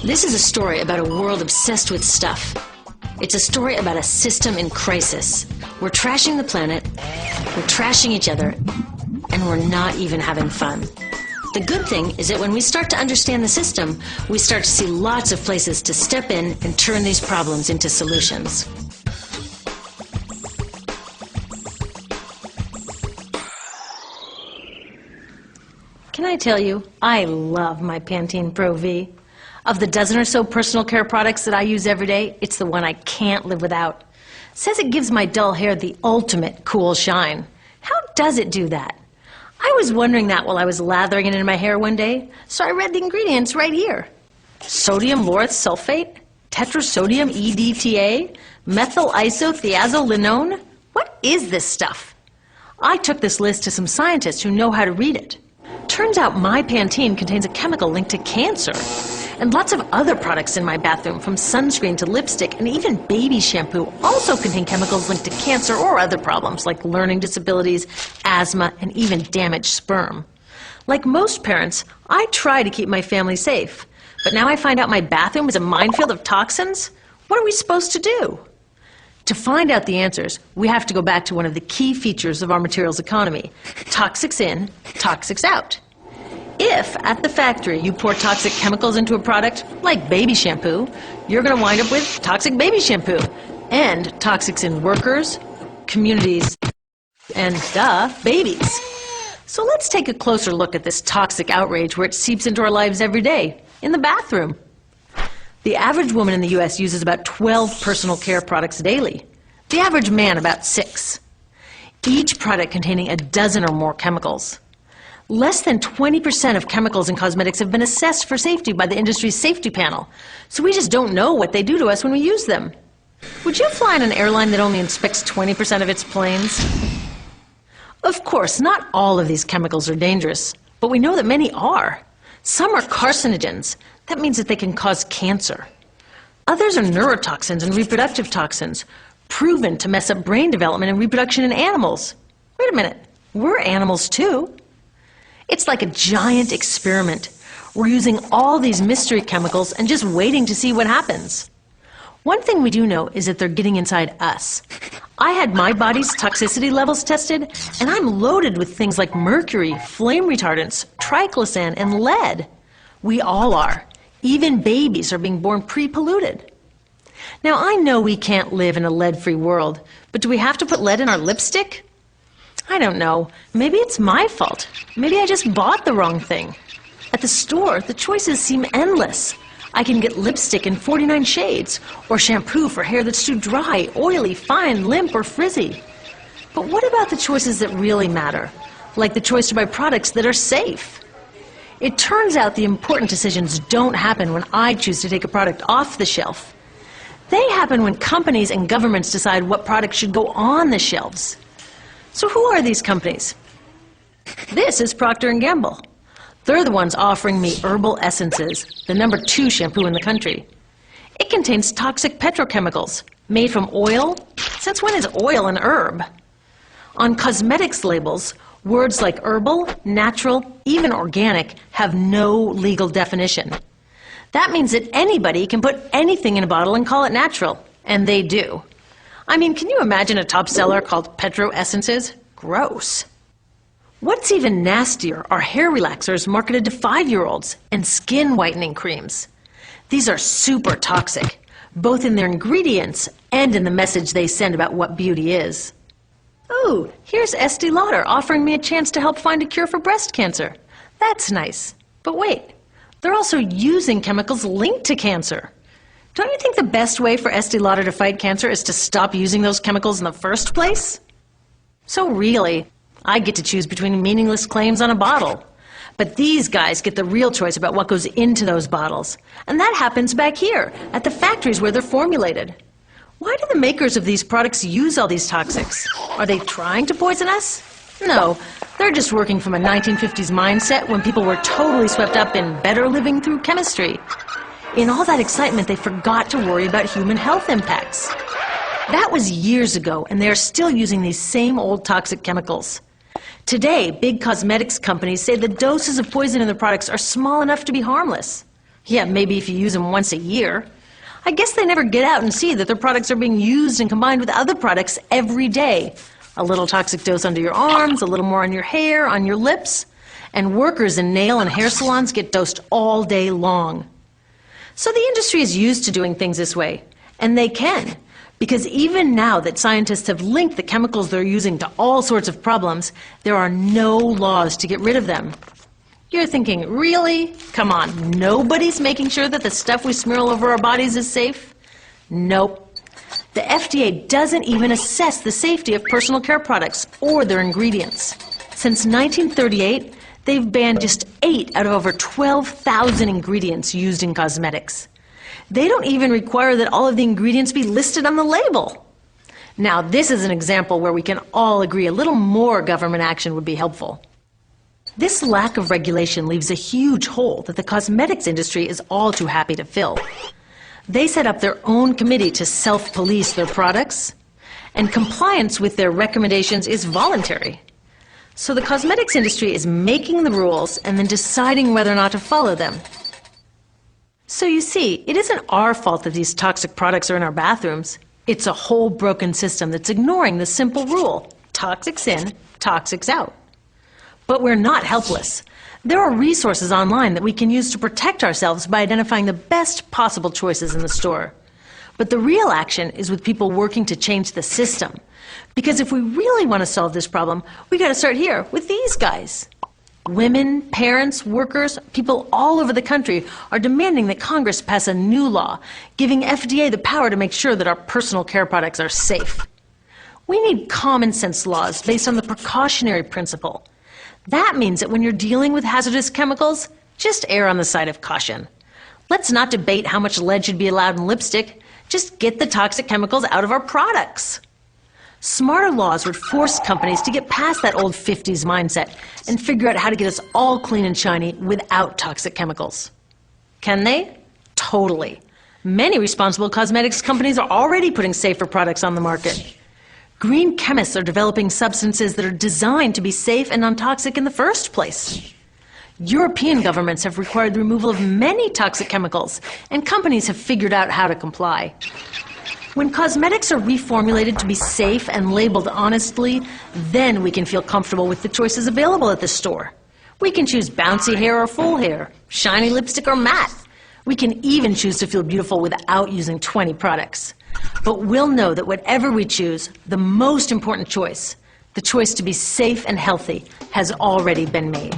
This is a story about a world obsessed with stuff. It's a story about a system in crisis. We're trashing the planet, we're trashing each other, and we're not even having fun. The good thing is that when we start to understand the system, we start to see lots of places to step in and turn these problems into solutions. Can I tell you, I love my Pantene Pro V. Of the dozen or so personal care products that I use every day, it's the one I can't live without. It says it gives my dull hair the ultimate cool shine. How does it do that? I was wondering that while I was lathering it in my hair one day, so I read the ingredients right here. Sodium lauryl sulfate, tetrasodium EDTA, methyl isothiazolinone. What is this stuff? I took this list to some scientists who know how to read it. Turns out my Pantene contains a chemical linked to cancer. And lots of other products in my bathroom, from sunscreen to lipstick and even baby shampoo, also contain chemicals linked to cancer or other problems like learning disabilities, asthma, and even damaged sperm. Like most parents, I try to keep my family safe. But now I find out my bathroom is a minefield of toxins? What are we supposed to do? To find out the answers, we have to go back to one of the key features of our materials economy: toxics in, toxics out. If, at the factory, you pour toxic chemicals into a product, like baby shampoo, you're going to wind up with toxic baby shampoo, and toxics in workers, communities, and, babies. So let's take a closer look at this toxic outrage where it seeps into our lives every day, in the bathroom. The average woman in the U.S. uses about 12 personal care products daily. The average man about 6. Each product containing a dozen or more chemicals. Less than 20% of chemicals in cosmetics have been assessed for safety by the industry's safety panel, so we just don't know what they do to us when we use them. Would you fly in an airline that only inspects 20% of its planes? Of course, not all of these chemicals are dangerous, but we know that many are. Some are carcinogens. That means that they can cause cancer. Others are neurotoxins and reproductive toxins, proven to mess up brain development and reproduction in animals. Wait a minute, we're animals too. It's like a giant experiment. We're using all these mystery chemicals and just waiting to see what happens. One thing we do know is that they're getting inside us. I had my body's toxicity levels tested, and I'm loaded with things like mercury, flame retardants, triclosan, and lead. We all are. Even babies are being born pre-polluted. Now, I know we can't live in a lead-free world, but do we have to put lead in our lipstick? I don't know. Maybe it's my fault. Maybe I just bought the wrong thing. At the store, the choices seem endless. I can get lipstick in 49 shades, or shampoo for hair that's too dry, oily, fine, limp, or frizzy. But what about the choices that really matter? Like the choice to buy products that are safe? It turns out the important decisions don't happen when I choose to take a product off the shelf. They happen when companies and governments decide what products should go on the shelves. So who are these companies? This is Procter & Gamble. They're the ones offering me Herbal Essences, the #2 shampoo in the country. It contains toxic petrochemicals made from oil. Since when is oil an herb? On cosmetics labels, words like herbal, natural, even organic have no legal definition. That means that anybody can put anything in a bottle and call it natural, and they do. I mean, can you imagine a top seller called Petro Essences? Gross. What's even nastier are hair relaxers marketed to 5-year-olds and skin whitening creams. These are super toxic, both in their ingredients and in the message they send about what beauty is. Oh, here's Estee Lauder offering me a chance to help find a cure for breast cancer. That's nice. But wait, they're also using chemicals linked to cancer. Don't you think the best way for Estee Lauder to fight cancer is to stop using those chemicals in the first place? So really, I get to choose between meaningless claims on a bottle. But these guys get the real choice about what goes into those bottles. And that happens back here, at the factories where they're formulated. Why do the makers of these products use all these toxics? Are they trying to poison us? No, they're just working from a 1950s mindset when people were totally swept up in better living through chemistry. In all that excitement, they forgot to worry about human health impacts. That was years ago, and they are still using these same old toxic chemicals. Today, big cosmetics companies say the doses of poison in their products are small enough to be harmless. Yeah, maybe if you use them once a year. I guess they never get out and see that their products are being used and combined with other products every day. A little toxic dose under your arms, a little more on your hair, on your lips. And workers in nail and hair salons get dosed all day long. So the industry is used to doing things this way. And they can. Because even now that scientists have linked the chemicals they're using to all sorts of problems, there are no laws to get rid of them. You're thinking, really? Come on, nobody's making sure that the stuff we smear all over our bodies is safe? Nope. The FDA doesn't even assess the safety of personal care products or their ingredients. Since 1938, they've banned just 8 out of over 12,000 ingredients used in cosmetics. They don't even require that all of the ingredients be listed on the label. Now, this is an example where we can all agree a little more government action would be helpful. This lack of regulation leaves a huge hole that the cosmetics industry is all too happy to fill. They set up their own committee to self-police their products, and compliance with their recommendations is voluntary. So the cosmetics industry is making the rules and then deciding whether or not to follow them. So you see, it isn't our fault that these toxic products are in our bathrooms. It's a whole broken system that's ignoring the simple rule: toxics in, toxics out. But we're not helpless. There are resources online that we can use to protect ourselves by identifying the best possible choices in the store. But the real action is with people working to change the system. Because if we really want to solve this problem, we got to start here with these guys. Women, parents, workers, people all over the country are demanding that Congress pass a new law, giving FDA the power to make sure that our personal care products are safe. We need common sense laws based on the precautionary principle. That means that when you're dealing with hazardous chemicals, just err on the side of caution. Let's not debate how much lead should be allowed in lipstick. Just get the toxic chemicals out of our products. Smarter laws would force companies to get past that old 50s mindset and figure out how to get us all clean and shiny without toxic chemicals. Can they? Totally. Many responsible cosmetics companies are already putting safer products on the market. Green chemists are developing substances that are designed to be safe and non-toxic in the first place. European governments have required the removal of many toxic chemicals, and companies have figured out how to comply. When cosmetics are reformulated to be safe and labeled honestly, then we can feel comfortable with the choices available at the store. We can choose bouncy hair or full hair, shiny lipstick or matte. We can even choose to feel beautiful without using 20 products. But we'll know that whatever we choose, the most important choice, the choice to be safe and healthy, has already been made.